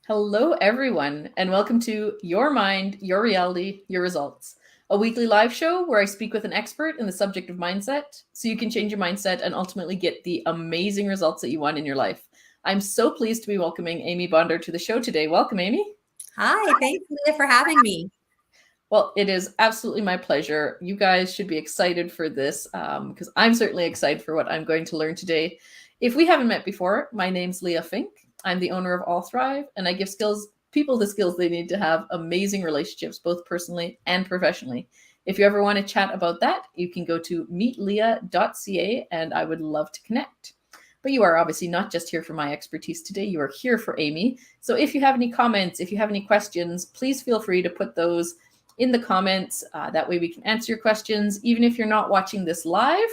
Hello, everyone, and welcome to Your Mind, Your Reality, Your Results, a weekly live show where I speak with an expert in the subject of mindset so you can change your mindset and ultimately get the amazing results that you want in your life. I'm so pleased to be welcoming Amy Bondar to the show today. Welcome, Amy. Hi, thanks, Leah, for having me. Well, it is absolutely my pleasure. You guys should be excited for this because I'm certainly excited for what I'm going to learn today. If we haven't met before, my name's Leah Fink. I'm the owner of All Thrive, and I give people the skills they need to have amazing relationships, both personally and professionally. If you ever want to chat about that, you can go to meetleah.ca, and I would love to connect. But you are obviously not just here for my expertise today. You are here for Amy. So if you have any comments, if you have any questions, please feel free to put those in the comments. That way we can answer your questions. Even if you're not watching this live,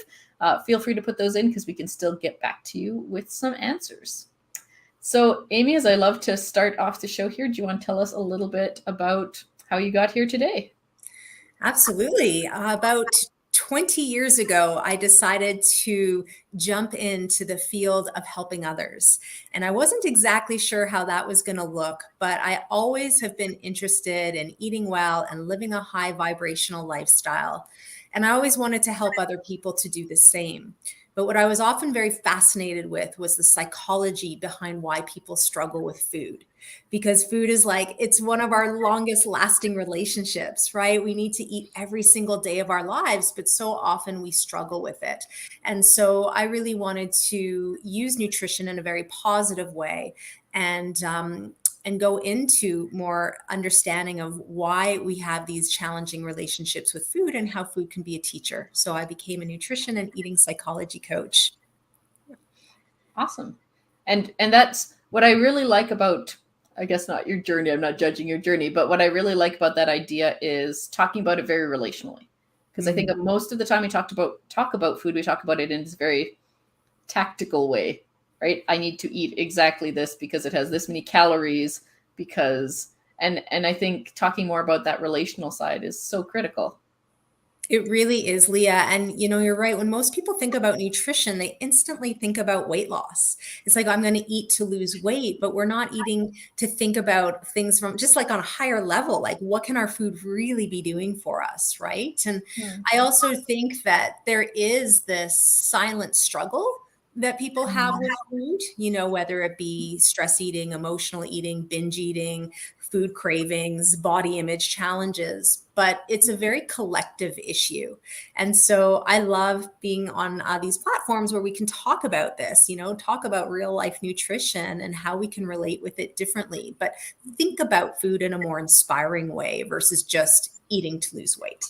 feel free to put those in because we can still get back to you with some answers. So Amy, as I love to start off the show here, do you want to tell us a little bit about how you got here today? Absolutely. About 20 years ago, I decided to jump into the field of helping others. And I wasn't exactly sure how that was going to look, but I always have been interested in eating well and living a high vibrational lifestyle. And I always wanted to help other people to do the same. But what I was often very fascinated with was the psychology behind why people struggle with food. Because food is like, it's one of our longest lasting relationships, right? We need to eat every single day of our lives, but so often we struggle with it. And so I really wanted to use nutrition in a very positive way and go into more understanding of why we have these challenging relationships with food and how food can be a teacher. So I became a nutrition and eating psychology coach. Awesome. And that's what I really like about, I guess not your journey, I'm not judging your journey, but what I really like about that idea is talking about it very relationally. Because I think that most of the time we talk about food, we talk about it in this very tactical way, right? I need to eat exactly this because it has this many calories because and I think talking more about that relational side is so critical. It really is, Leah. And you're right. When most people think about nutrition, they instantly think about weight loss. It's like, I'm going to eat to lose weight, but we're not eating to think about things from just like on a higher level, like what can our food really be doing for us, right? And Hmm. I also think that there is this silent struggle that people have with food, whether it be stress eating, emotional eating, binge eating, food cravings, body image challenges, but it's a very collective issue. And so I love being on these platforms where we can talk about this, talk about real life nutrition and how we can relate with it differently, but think about food in a more inspiring way versus just eating to lose weight.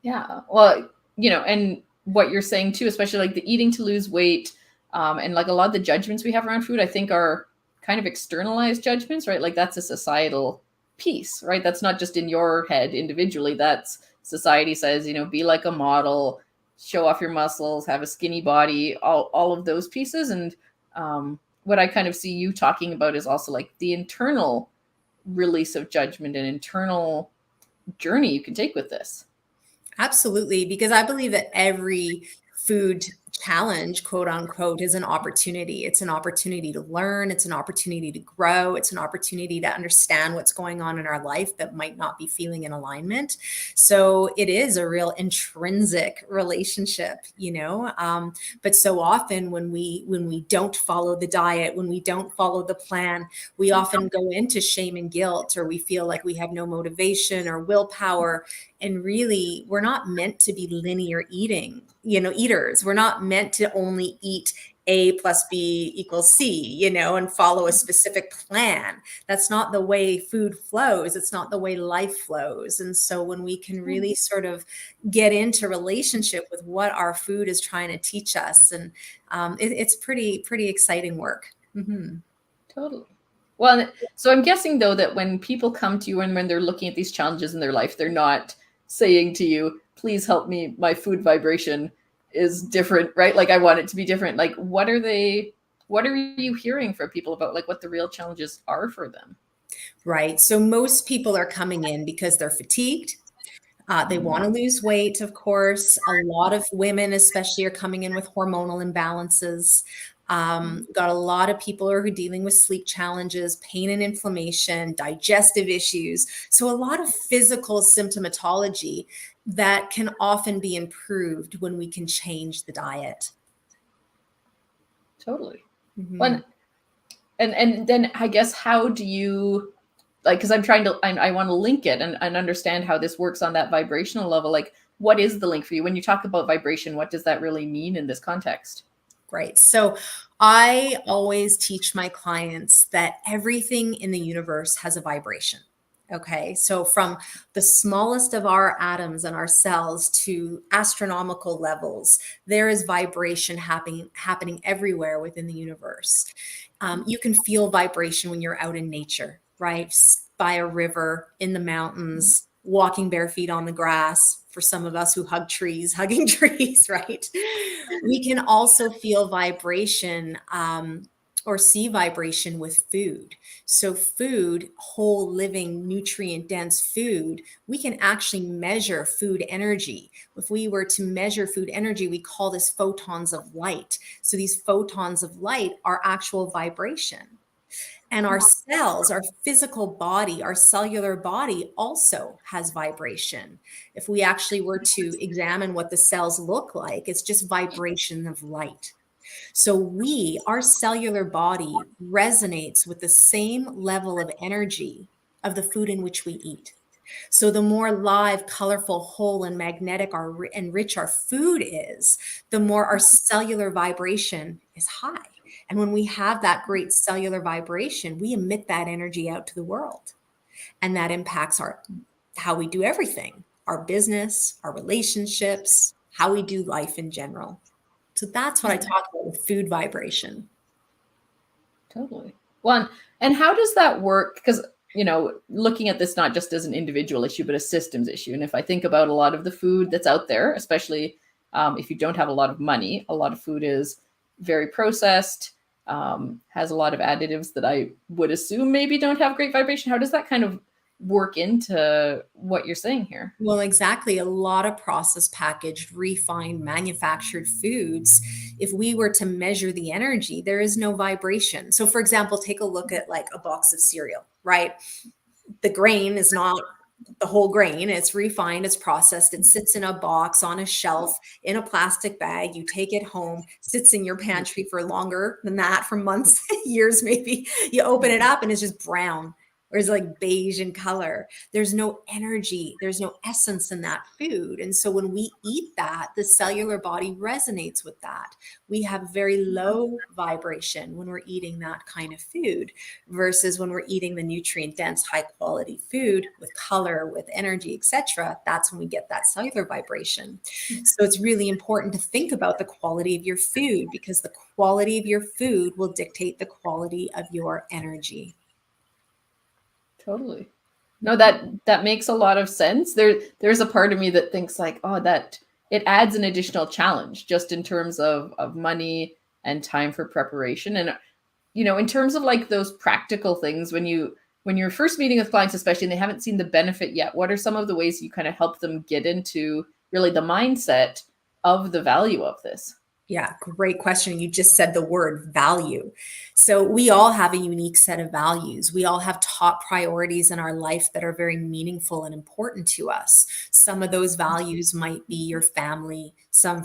Yeah. Well, and what you're saying too, especially like the eating to lose weight, and like a lot of the judgments we have around food, I think are kind of externalized judgments, right? Like that's a societal piece, right? That's not just in your head individually. That's society says, be like a model, show off your muscles, have a skinny body, all of those pieces. And what I kind of see you talking about is also like the internal release of judgment and internal journey you can take with this. Absolutely, because I believe that every food challenge, quote unquote, is an opportunity. It's an opportunity to learn, it's an opportunity to grow, it's an opportunity to understand what's going on in our life that might not be feeling in alignment. So it is a real intrinsic relationship, but so often when we don't follow the diet, when we don't follow the plan, we often go into shame and guilt, or we feel like we have no motivation or willpower. And really, we're not meant to be linear eaters. We're not meant to only eat A plus B equals C, and follow a specific plan. That's not the way food flows. It's not the way life flows. And so when we can really sort of get into relationship with what our food is trying to teach us, and it's pretty exciting work. Mm-hmm. Totally. Well, so I'm guessing though that when people come to you and when they're looking at these challenges in their life, they're not saying to you, please help me, my food vibration is different, right? Like I want it to be different. Like what are you hearing from people about like what the real challenges are for them? Right. So most people are coming in because they're fatigued. They want to lose weight, of course. A lot of women, especially, are coming in with hormonal imbalances. Got a lot of people who are dealing with sleep challenges, pain and inflammation, digestive issues. So a lot of physical symptomatology that can often be improved when we can change the diet. Totally. Mm-hmm. When and then I guess how do you like, because I want to link it and understand how this works on that vibrational level. Like, what is the link for you when you talk about vibration? What does that really mean in this context? Great. So I always teach my clients that everything in the universe has a vibration. Okay. So from the smallest of our atoms and our cells to astronomical levels, there is vibration happening everywhere within the universe. You can feel vibration when you're out in nature, right? By a river, in the mountains, walking bare feet on the grass. For some of us who hug trees, hugging trees, right? We can also feel vibration or see vibration with food. So food, whole living, nutrient dense food, we can actually measure food energy. If we were to measure food energy, we call this photons of light. So these photons of light are actual vibration. And our cells, our physical body, our cellular body also has vibration. If we actually were to examine what the cells look like, it's just vibration of light. So our cellular body resonates with the same level of energy of the food in which we eat. So the more live, colorful, whole, and magnetic and rich our food is, the more our cellular vibration is high. And when we have that great cellular vibration, we emit that energy out to the world. And that impacts how we do everything, our business, our relationships, how we do life in general. So that's what I talk about with food vibration. Totally. One. And how does that work? Because, looking at this not just as an individual issue, but a systems issue. And if I think about a lot of the food that's out there, especially if you don't have a lot of money, a lot of food is very processed, has a lot of additives that I would assume maybe don't have great vibration. How does that kind of work into what you're saying here? Well, exactly. A lot of processed, packaged, refined, manufactured foods, if we were to measure the energy, there is no vibration. So, for example, take a look at like a box of cereal, right? The grain is not the whole grain. It's refined, it's processed, it sits in a box on a shelf in a plastic bag. You take it home, sits in your pantry for longer than that, for months, years maybe. You open it up and it's just brown, or is like beige in color. There's no energy, there's no essence in that food. And so when we eat that, the cellular body resonates with that. We have very low vibration when we're eating that kind of food versus when we're eating the nutrient dense, high quality food with color, with energy, etc. That's when we get that cellular vibration. So it's really important to think about the quality of your food, because the quality of your food will dictate the quality of your energy. Totally. No, that makes a lot of sense. There's a part of me that thinks like, oh, that it adds an additional challenge just in terms of money and time for preparation. And in terms of like those practical things, when you're first meeting with clients, especially, and they haven't seen the benefit yet, what are some of the ways you kind of help them get into really the mindset of the value of this? Yeah, great question. You just said the word value. So we all have a unique set of values. We all have top priorities in our life that are very meaningful and important to us. Some of those values might be your family.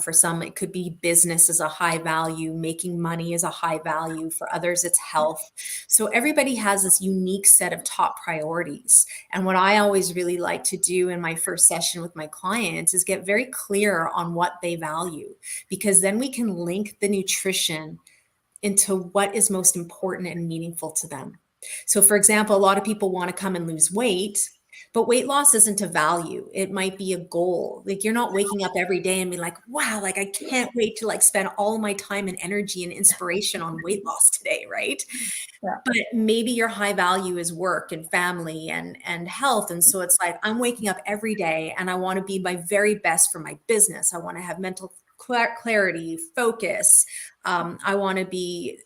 For some, it could be business as a high value, making money is a high value. For others, it's health. So everybody has this unique set of top priorities. And what I always really like to do in my first session with my clients is get very clear on what they value, because then we can link the nutrition into what is most important and meaningful to them. So, for example, a lot of people want to come and lose weight, but weight loss isn't a value. It might be a goal. Like, you're not waking up every day and be like, wow, like I can't wait to like spend all my time and energy and inspiration on weight loss today, right? Yeah. But maybe your high value is work and family and health. And so it's like, I'm waking up every day and I want to be my very best for my business. I want to have mental clarity, focus. I want to be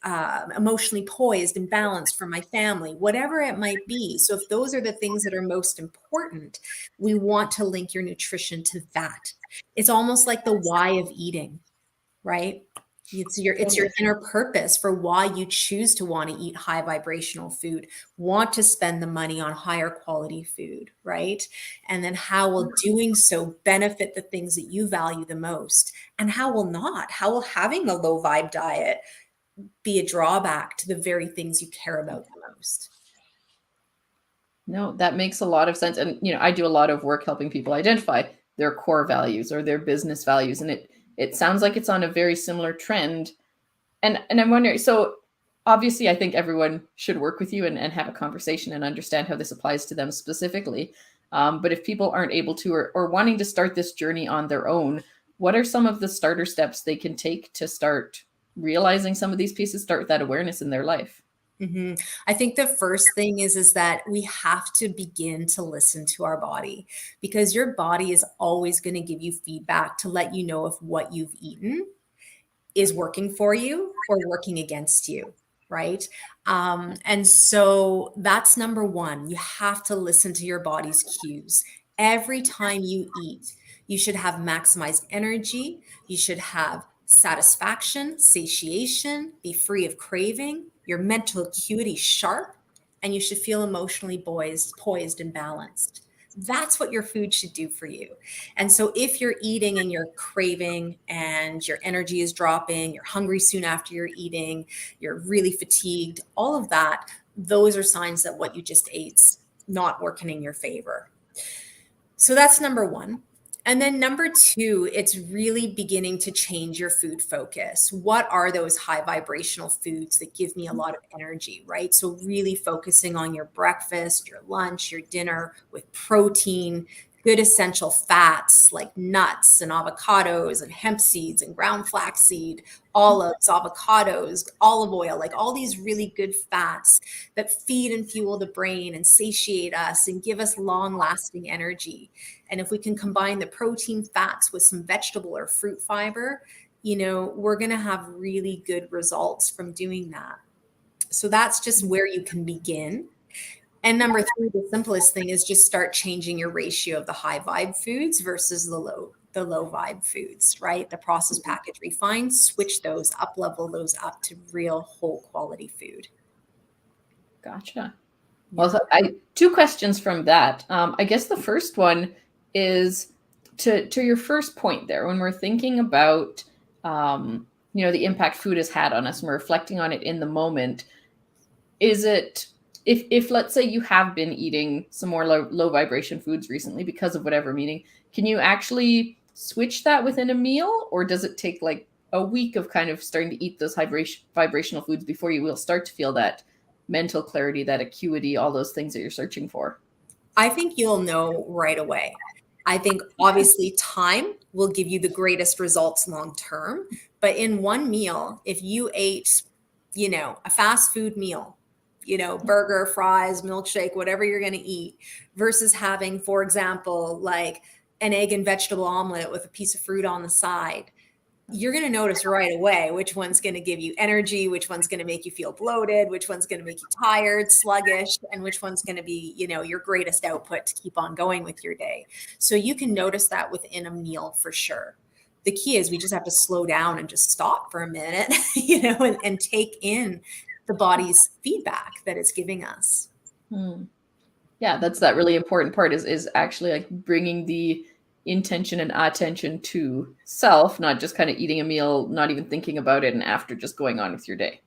emotionally poised and balanced for my family, whatever it might be. So if those are the things that are most important, we want to link your nutrition to that. It's almost like the why of eating, right? It's your inner purpose for why you choose to want to eat high vibrational food, want to spend the money on higher quality food, right? And then how will doing so benefit the things that you value the most? And how will not? How will having a low vibe diet be a drawback to the very things you care about the most? No, that makes a lot of sense. And I do a lot of work helping people identify their core values or their business values, and it sounds like it's on a very similar trend. And I'm wondering, so obviously I think everyone should work with you and have a conversation and understand how this applies to them specifically. But if people aren't able to or wanting to start this journey on their own, what are some of the starter steps they can take to start realizing some of these pieces, start with that awareness in their life? Mhm. I think the first thing is that we have to begin to listen to our body, because your body is always going to give you feedback to let you know if what you've eaten is working for you or working against you, right? And so that's number one. You have to listen to your body's cues. Every time you eat, you should have maximized energy. You should have satisfaction, satiation, be free of craving, your mental acuity sharp, and you should feel emotionally poised and balanced. That's what your food should do for you. And so if you're eating and you're craving and your energy is dropping, you're hungry soon after you're eating, you're really fatigued, all of that, those are signs that what you just ate's not working in your favor. So that's number one. And then number two, it's really beginning to change your food focus. What are those high vibrational foods that give me a lot of energy, right? So really focusing on your breakfast, your lunch, your dinner with protein, good essential fats like nuts and avocados and hemp seeds and ground flaxseed, olives, avocados, olive oil, like all these really good fats that feed and fuel the brain and satiate us and give us long lasting energy. And if we can combine the protein fats with some vegetable or fruit fiber, we're going to have really good results from doing that. So that's just where you can begin. And number three, the simplest thing is just start changing your ratio of the high vibe foods versus the low vibe foods, right? The processed, packaged, refined, switch those up, level those up to real whole quality food. Gotcha. Yeah. Well, so two questions from that. I guess the first one is to your first point there, when we're thinking about the impact food has had on us and we're reflecting on it in the moment. Is it, if let's say you have been eating some more low vibration foods recently because of whatever meaning, can you actually switch that within a meal, or does it take like a week of kind of starting to eat those vibrational foods before you will start to feel that mental clarity, that acuity, all those things that you're searching for? I think you'll know right away. I think obviously time will give you the greatest results long term, but in one meal, if you ate, a fast food meal, burger, fries, milkshake, whatever you're going to eat, versus having, for example, like an egg and vegetable omelet with a piece of fruit on the side, you're going to notice right away which one's going to give you energy, which one's going to make you feel bloated, which one's going to make you tired, sluggish, and which one's going to be, your greatest output to keep on going with your day. So you can notice that within a meal for sure. The key is we just have to slow down and just stop for a minute, and take in the body's feedback that it's giving us. Yeah, that's that really important part is actually like bringing the intention and attention to self, not just kind of eating a meal, not even thinking about it, and after just going on with your day.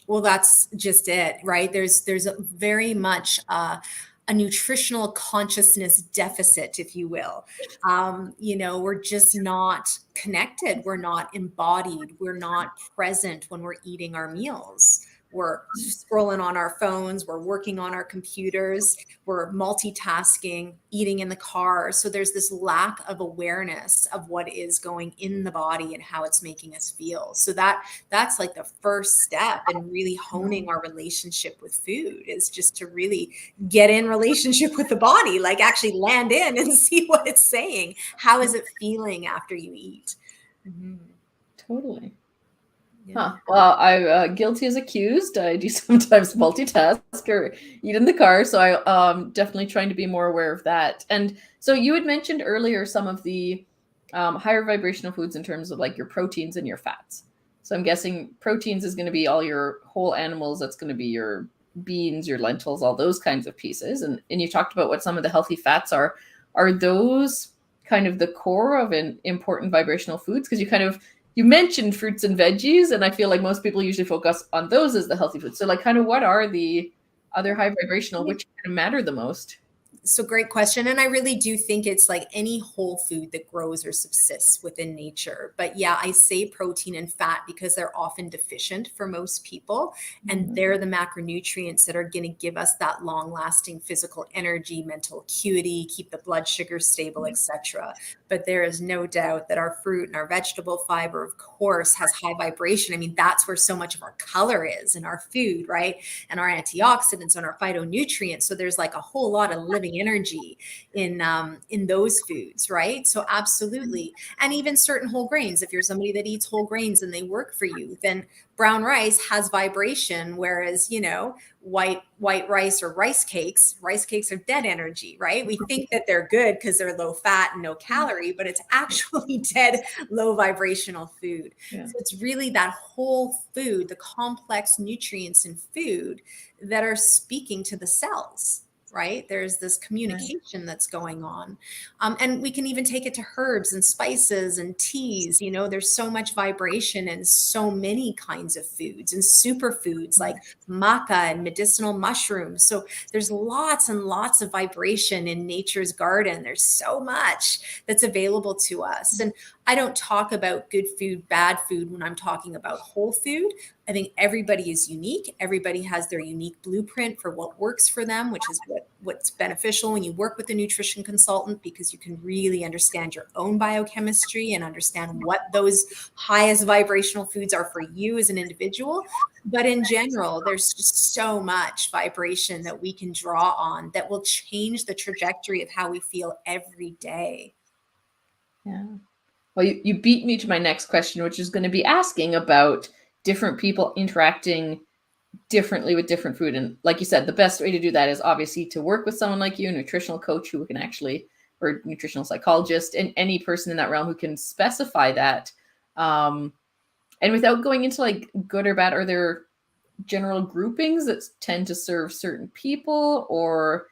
Well, that's just it, right? There's a very much a nutritional consciousness deficit, if you will. We're just not connected. We're not embodied. We're not present when we're eating our meals. We're scrolling on our phones. We're working on our computers. We're multitasking, eating in the car. So there's this lack of awareness of what is going in the body and how it's making us feel. So that's like the first step in really honing our relationship with food, is just to really get in relationship with the body, like actually land in and see what it's saying. How is it feeling after you eat? Mm-hmm. Totally. Yeah. Huh. Well, I'm guilty as accused. I do sometimes multitask or eat in the car, so I definitely trying to be more aware of that. And so you had mentioned earlier some of the higher vibrational foods in terms of like your proteins and your fats. So I'm guessing proteins is going to be all your whole animals. That's going to be your beans, your lentils, all those kinds of pieces. And you talked about what some of the healthy fats are. Are those kind of the core of an important vibrational foods? Because you mentioned fruits and veggies, and I feel like most people usually focus on those as the healthy foods. So like kind of what are the other high vibrational, which kind of matter the most? So great question. And I really do think it's like any whole food that grows or subsists within nature. But yeah, I say protein and fat because they're often deficient for most people. And they're the macronutrients that are going to give us that long lasting physical energy, mental acuity, keep the blood sugar stable, etc. But there is no doubt that our fruit and our vegetable fiber, of course, has high vibration. I mean, that's where so much of our color is in our food, right? And our antioxidants and our phytonutrients. So there's like a whole lot of living energy in those foods, right? So absolutely. And even certain whole grains, if you're somebody that eats whole grains and they work for you, then brown rice has vibration, whereas, white rice or rice cakes are dead energy, right? We think that they're good because they're low fat and no calorie, but it's actually dead, low vibrational food. Yeah. So it's really that whole food, the complex nutrients in food that are speaking to the cells. Right? There's this communication that's going on. And we can even take it to herbs and spices and teas. There's so much vibration in so many kinds of foods and superfoods like maca and medicinal mushrooms. So there's lots and lots of vibration in nature's garden. There's so much that's available to us. And I don't talk about good food, bad food when I'm talking about whole food. I think everybody is unique. Everybody has their unique blueprint for what works for them, which is what's beneficial when you work with a nutrition consultant, because you can really understand your own biochemistry and understand what those highest vibrational foods are for you as an individual. But in general, there's just so much vibration that we can draw on that will change the trajectory of how we feel every day. Yeah. Well, you beat me to my next question, which is going to be asking about different people interacting differently with different food. And like you said, the best way to do that is obviously to work with someone like you, a nutritional coach who can actually, or nutritional psychologist, and any person in that realm who can specify that. And without going into like good or bad, are there general groupings that tend to serve certain people? Or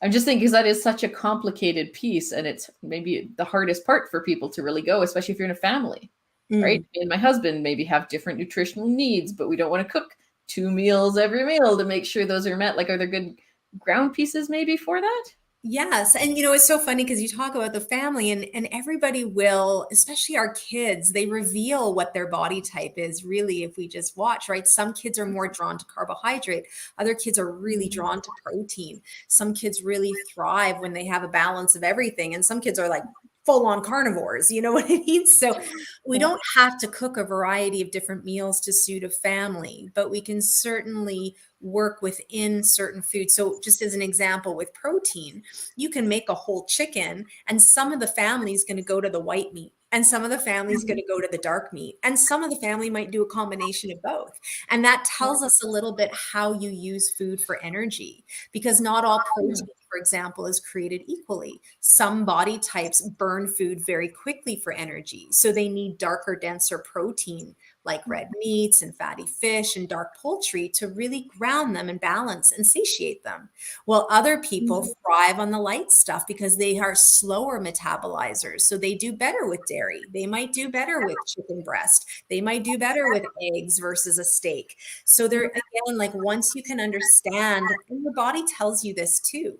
I'm just thinking, because that is such a complicated piece, and it's maybe the hardest part for people to really go, especially if you're in a family, right? Me and my husband maybe have different nutritional needs, but we don't want to cook 2 meals every meal to make sure those are met. Like, are there good ground pieces maybe for that? Yes. And it's so funny because you talk about the family and everybody will, especially our kids, they reveal what their body type is really if we just watch, right? Some kids are more drawn to carbohydrate. Other kids are really drawn to protein. Some kids really thrive when they have a balance of everything. And some kids are like full on carnivores, you know what I mean? So we don't have to cook a variety of different meals to suit a family, but we can certainly work within certain foods. So just as an example with protein, you can make a whole chicken and some of the family is going to go to the white meat and some of the family is going to go to the dark meat and some of the family might do a combination of both. And that tells us a little bit how you use food for energy, because not all protein, for example, is created equally. Some body types burn food very quickly for energy. So they need darker, denser protein like red meats and fatty fish and dark poultry to really ground them and balance and satiate them. While other people thrive on the light stuff because they are slower metabolizers. So they do better with dairy. They might do better with chicken breast. They might do better with eggs versus a steak. So they're, again, like once you can understand, and your body tells you this too,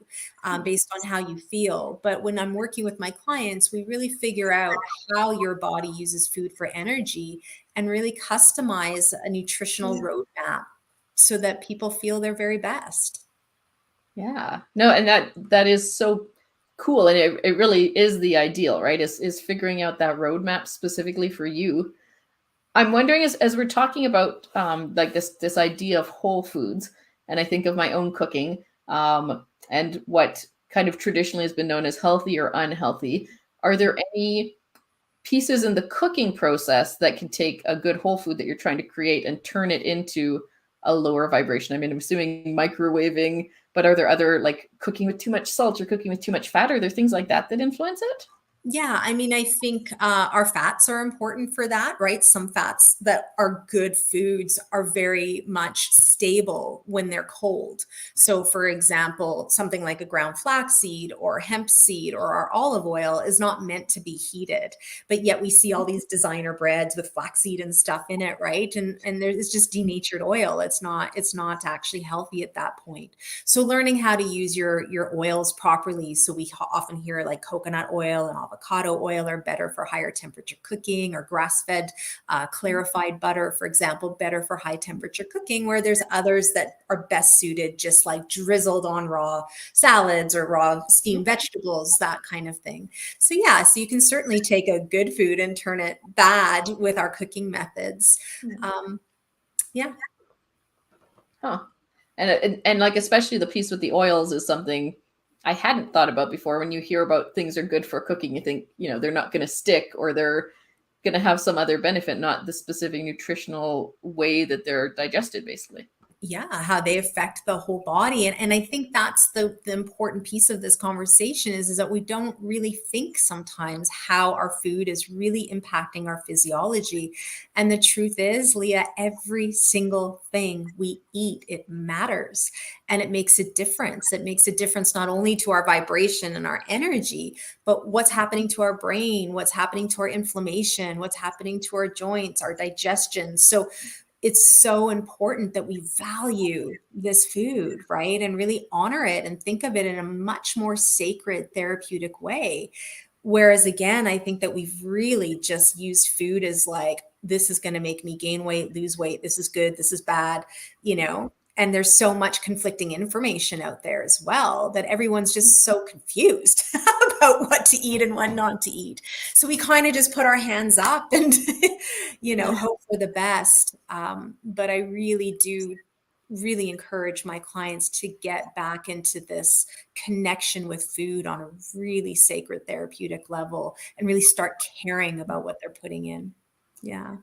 based on how you feel. But when I'm working with my clients, we really figure out how your body uses food for energy and really customize a nutritional roadmap so that people feel their very best. Yeah. No, and that is so cool. And it really is the ideal, right? Is figuring out that roadmap specifically for you. I'm wondering, as we're talking about like this idea of whole foods, and I think of my own cooking, and what kind of traditionally has been known as healthy or unhealthy, are there any pieces in the cooking process that can take a good whole food that you're trying to create and turn it into a lower vibration? I mean, I'm assuming microwaving, but are there other, like cooking with too much salt or cooking with too much fat? Are there things like that that influence it? Yeah, I mean, I think our fats are important for that, right? Some fats that are good foods are very much stable when they're cold. So, for example, something like a ground flaxseed or hemp seed or our olive oil is not meant to be heated, but yet we see all these designer breads with flaxseed and stuff in it, right? And it's just denatured oil. It's not actually healthy at that point. So learning how to use your oils properly. So we often hear like coconut oil and avocado oil are better for higher temperature cooking, or grass-fed clarified butter, for example, better for high temperature cooking, where there's others that are best suited just like drizzled on raw salads or raw steamed vegetables, that kind of thing. So yeah, so you can certainly take a good food and turn it bad with our cooking methods. Um, yeah. Huh. And like especially the piece with the oils is something I hadn't thought about before. When you hear about things are good for cooking, you think, they're not going to stick, or they're going to have some other benefit, not the specific nutritional way that they're digested, basically. Yeah, how they affect the whole body. And I think that's the important piece of this conversation is that we don't really think sometimes how our food is really impacting our physiology. And the truth is, Leah, every single thing we eat, it matters, and it makes a difference. It makes a difference not only to our vibration and our energy, but what's happening to our brain, what's happening to our inflammation, what's happening to our joints, our digestion. So it's so important that we value this food, right? And really honor it and think of it in a much more sacred, therapeutic way. Whereas again, I think that we've really just used food as like, this is going to make me gain weight, lose weight. This is good. This is bad, and there's so much conflicting information out there as well that everyone's just so confused about what to eat and what not to eat. So we kind of just put our hands up and, hope for the best. But I really do really encourage my clients to get back into this connection with food on a really sacred therapeutic level and really start caring about what they're putting in. Yeah.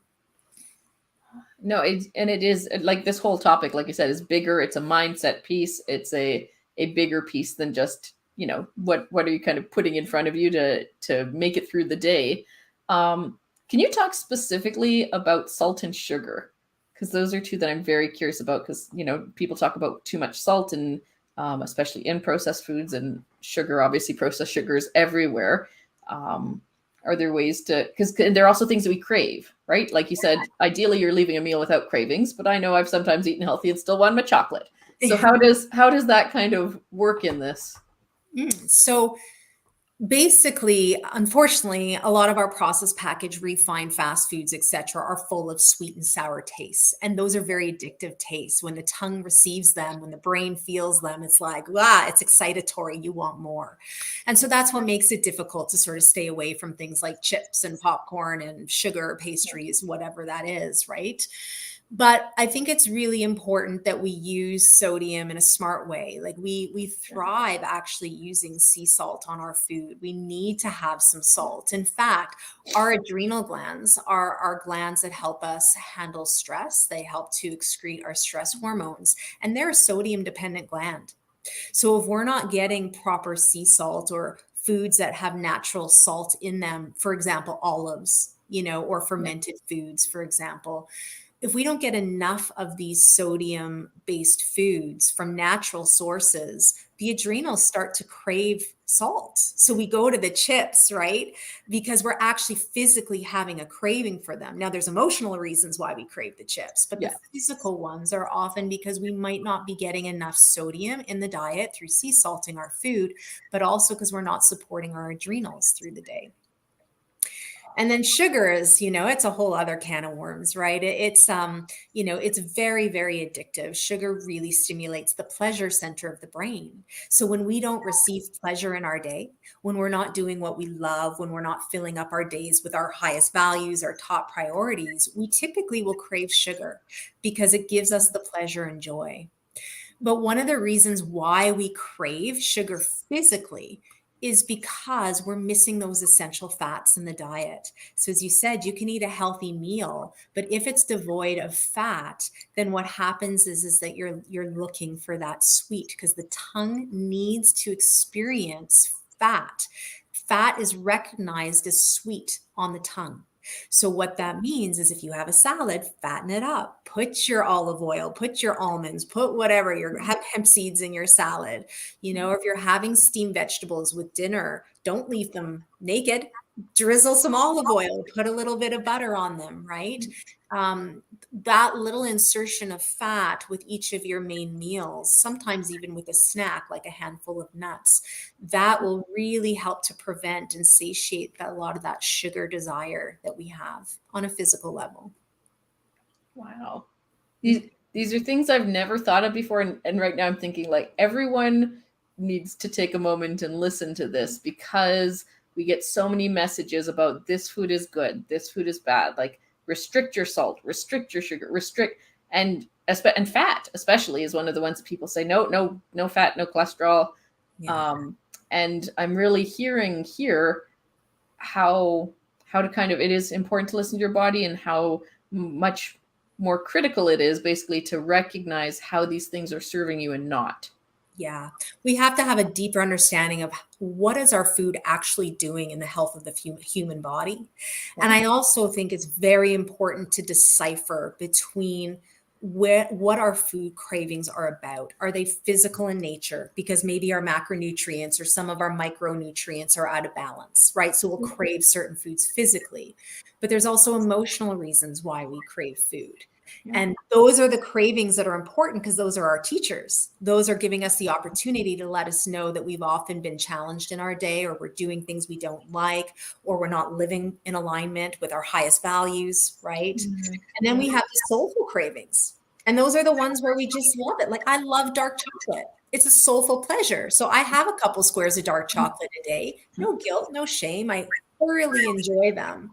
No, it is like this whole topic, like you said, is bigger. It's a mindset piece. It's a bigger piece than just, what are you kind of putting in front of you to make it through the day. Can you talk specifically about salt and sugar? Because those are two that I'm very curious about, because, people talk about too much salt, and especially in processed foods, and sugar, obviously processed sugar is everywhere. Are there ways to, because there are also things that we crave, right? Like you said, ideally you're leaving a meal without cravings, but I know I've sometimes eaten healthy and still want my chocolate. So how does that kind of work in this? So basically, unfortunately, a lot of our processed packaged refined fast foods, etc., are full of sweet and sour tastes, and those are very addictive tastes. When the tongue receives them, when the brain feels them, it's like, it's excitatory, you want more. And so that's what makes it difficult to sort of stay away from things like chips and popcorn and sugar pastries, whatever that is, right? But I think it's really important that we use sodium in a smart way. Like we thrive actually using sea salt on our food. We need to have some salt. In fact, our adrenal glands are our glands that help us handle stress. They help to excrete our stress hormones, and they're a sodium dependent gland. So if we're not getting proper sea salt or foods that have natural salt in them, for example, olives, or fermented foods, for example, if we don't get enough of these sodium based foods from natural sources, the adrenals start to crave salt. So we go to the chips, right? Because we're actually physically having a craving for them. Now, there's emotional reasons why we crave the chips, but the physical ones are often because we might not be getting enough sodium in the diet through sea salting our food, but also because we're not supporting our adrenals through the day. And then sugar is, it's a whole other can of worms, right? It's very, very addictive. Sugar really stimulates the pleasure center of the brain. So when we don't receive pleasure in our day, when we're not doing what we love, when we're not filling up our days with our highest values, our top priorities, we typically will crave sugar because it gives us the pleasure and joy. But one of the reasons why we crave sugar physically is because we're missing those essential fats in the diet. So as you said, you can eat a healthy meal, but if it's devoid of fat, then what happens is that you're looking for that sweet, because the tongue needs to experience fat Fat is recognized as sweet on the tongue. So what that means is if you have a salad, fatten it up. Put your olive oil, put your almonds, put whatever, have hemp seeds in your salad. You know, if you're having steamed vegetables with dinner, don't leave them naked. Drizzle some olive oil, put a little bit of butter on them, right? That little insertion of fat with each of your main meals, sometimes even with a snack like a handful of nuts, that will really help to prevent and satiate a lot of that sugar desire that we have on a physical level. Wow. These are things I've never thought of before. And right now I'm thinking like everyone needs to take a moment and listen to this, because we get so many messages about this food is good, this food is bad. Like restrict your salt, restrict your sugar, and fat especially is one of the ones that people say, no fat, no cholesterol. Yeah. And I'm really hearing here how to kind of, it is important to listen to your body, and how much more critical it is basically to recognize how these things are serving you and not. Yeah, we have to have a deeper understanding of what is our food actually doing in the health of the human body. Yeah. And I also think it's very important to decipher between what our food cravings are about. Are they physical in nature? Because maybe our macronutrients or some of our micronutrients are out of balance, right? So we'll crave certain foods physically, but there's also emotional reasons why we crave food. Yeah. And those are the cravings that are important, because those are our teachers. Those are giving us the opportunity to let us know that we've often been challenged in our day, or we're doing things we don't like, or we're not living in alignment with our highest values, right? Mm-hmm. And then we have the soulful cravings. And those are the ones where we just love it. Like, I love dark chocolate. It's a soulful pleasure. So I have a couple squares of dark chocolate a day. No guilt, no shame. I thoroughly enjoy them.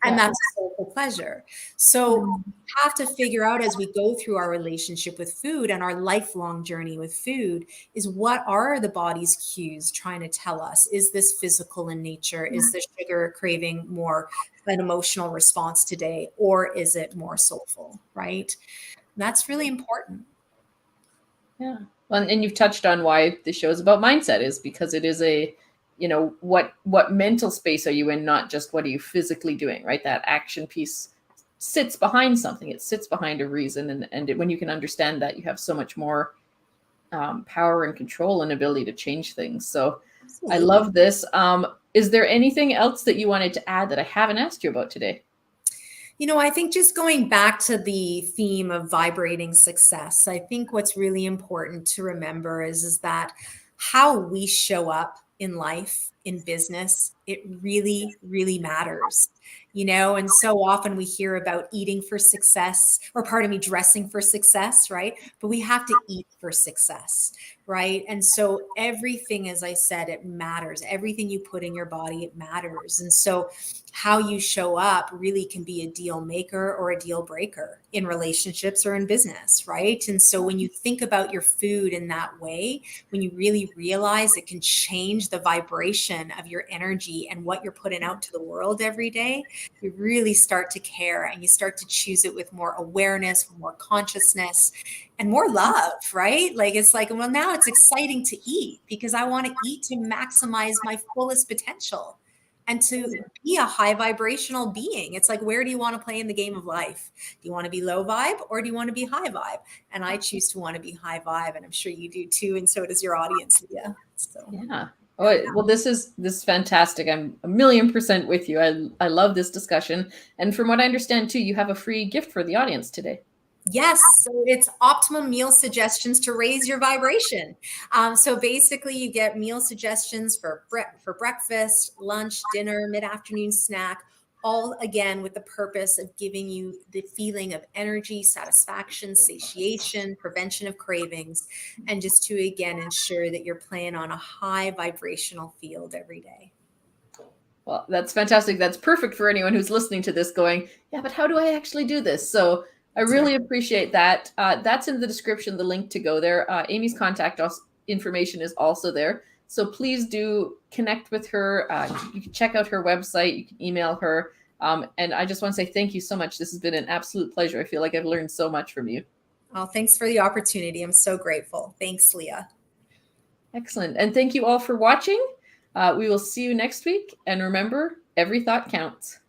And that's a soulful pleasure. So we have to figure out, as we go through our relationship with food and our lifelong journey with food, is what are the body's cues trying to tell us? Is this physical in nature? Is the sugar craving more an emotional response today? Or is it more soulful, right? That's really important. Yeah. Well, and you've touched on why the show is about mindset, is because it is a, you know, what mental space are you in, not just what are you physically doing, right? That action piece sits behind something. It sits behind a reason. And when you can understand that, you have so much more power and control and ability to change things. So absolutely. I love this. Is there anything else that you wanted to add that I haven't asked you about today? You know, I think just going back to the theme of vibrating success, I think what's really important to remember is that how we show up in life, in business, it really, really matters, you know? And so often we hear about eating for success, or dressing for success, right? But we have to eat for success, right? And so everything, as I said, it matters. Everything you put in your body, it matters. And so how you show up really can be a deal maker or a deal breaker in relationships or in business, right? And so when you think about your food in that way, when you really realize it can change the vibration of your energy and what you're putting out to the world every day, you really start to care, and you start to choose it with more awareness, more consciousness, and more love, right? Like, it's like, well, now it's exciting to eat because I want to eat to maximize my fullest potential and to be a high vibrational being. It's like, where do you want to play in the game of life? Do you want to be low vibe, or do you want to be high vibe? And I choose to want to be high vibe, and I'm sure you do too, and so does your audience, Leah. So yeah. Oh, well, this is fantastic. I'm 1,000,000% with you. I love this discussion. And from what I understand too, you have a free gift for the audience today. Yes, so it's optimum meal suggestions to raise your vibration. So basically, you get meal suggestions for breakfast, lunch, dinner, mid-afternoon snack, all again with the purpose of giving you the feeling of energy, satisfaction, satiation, prevention of cravings, and just to again ensure that you're playing on a high vibrational field every day. Well, that's fantastic. That's perfect for anyone who's listening to this going, yeah, but how do I actually do this? So I really appreciate that. That's in the description, the link to go there. Amy's contact information is also there. So please do connect with her. You can check out her website. You can email her. And I just want to say thank you so much. This has been an absolute pleasure. I feel like I've learned so much from you. Oh, thanks for the opportunity. I'm so grateful. Thanks, Leah. Excellent. And thank you all for watching. We will see you next week. And remember, every thought counts.